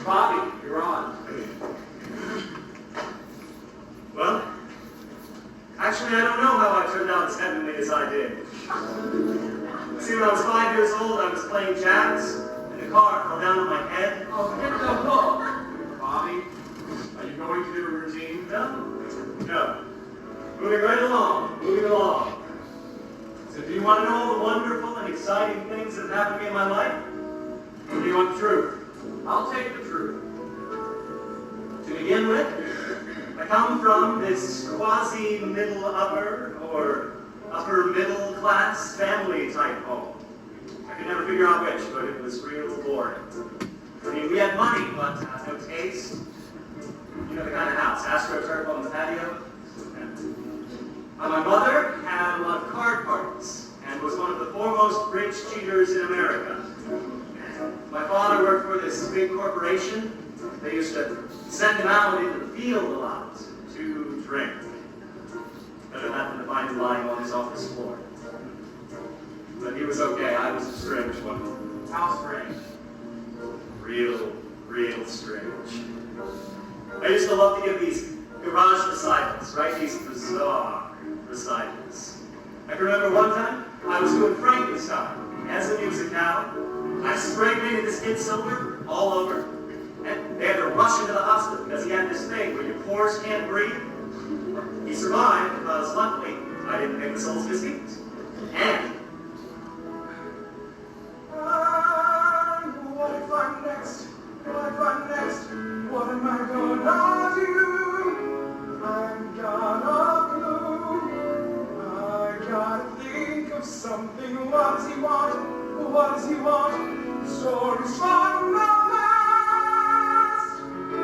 Bobby, you're on. Well, actually, I don't know how I turned out as heavenly as I did. See, when I was 5 years old, I was playing jazz, and the car fell down on my head. Oh, get the hook. Bobby, are you going to do a routine? No. Moving right along, moving along. So do you want to know all the wonderful and exciting things that have happened to me in my life? Or do you want the truth? I'll take the truth. To begin with, I come from this quasi-middle upper or upper middle class family type home. I could never figure out which, but it was real boring. I mean, we had money, but no taste. You know the kind of house, astroturf on the patio. My mother had a lot of card parties and was one of the foremost bridge cheaters in America. My father worked for this big corporation. They used to send him out into the field a lot to drink. Better than to find him lying on his office floor. But he was okay. I was a strange one. How strange? Real strange. I used to love to give these garage recitals, right? These bizarre recitals. I can remember one time I was doing Frankenstein as a musicale. I spray painted this kid silver all over, and they had to rush him to the hospital because he had this thing where your pores can't breathe. He survived because, luckily, I didn't make the soul's biscuits. And what if I'm next? What if I'm next? What am I gonna do? I've got a clue. I gotta think of something. What does he want? What does he want? Stories from the past. I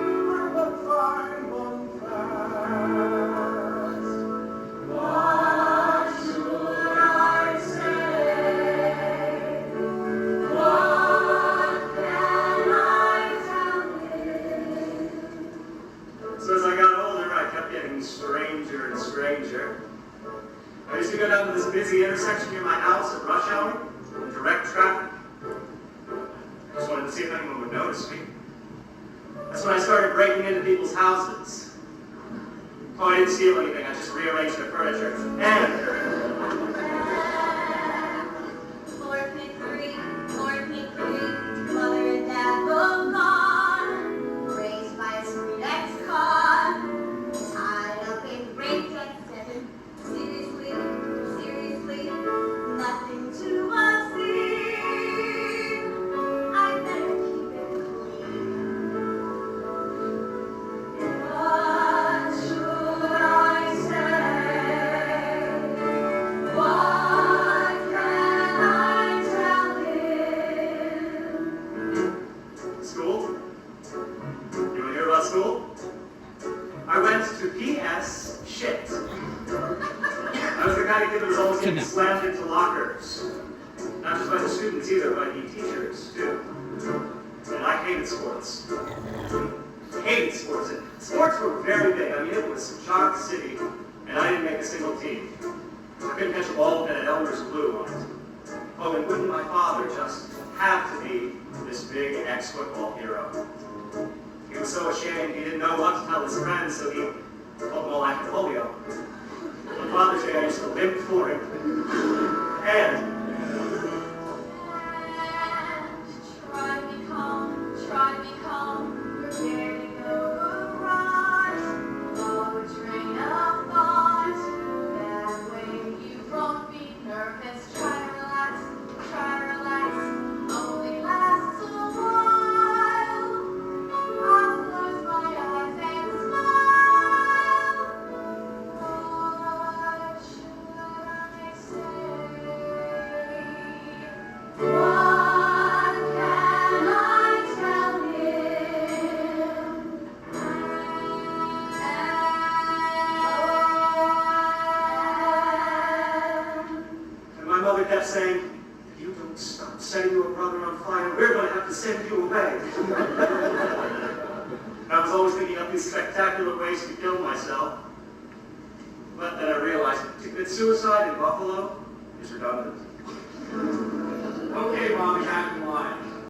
will find one fast. What should I say? What can I tell him? so as I got older, I kept getting stranger and stranger. I used to go down to this busy intersection near my house at rush hour, in direct traffic. Just wanted to see if anyone would notice me. That's when I started breaking into people's houses. Oh, I didn't steal anything, I just rearranged their furniture. And Lord Pink 3, mother and dad both gone, raised by a sweet ex-con, tied up in breakneck 7. Seriously, nothing to unseen. I better keep it clean. What should I say? What can I tell him? school? You want to hear about school? I went to PS shit. I was the kind of kid that was always getting slammed into lockers. Not just by the students either, by the teachers too. And I hated sports. Hated sports. And sports were very big. I mean, it was Shark City, and I didn't make a single team. I couldn't catch a ball that had Elmer's glue on it. Oh, and wouldn't my father just have to be this big ex-football hero? He was so ashamed he didn't know what to tell his friends, so he told them all I had polio. On Father's Day, I used to limp for him. And Try to be calm, prepare to go arise. Follow a train of thought, that way you won't be nervous. Try to relax, only lasts a while. I'll close my eyes and smile. What should I say? What can I tell him? And my mother kept saying, if you don't stop setting your brother on fire, we're going to have to send you away. I was always thinking up these spectacular ways to kill myself. But then I realized to commit suicide in Buffalo is redundant. Okay, Bobby, back in line.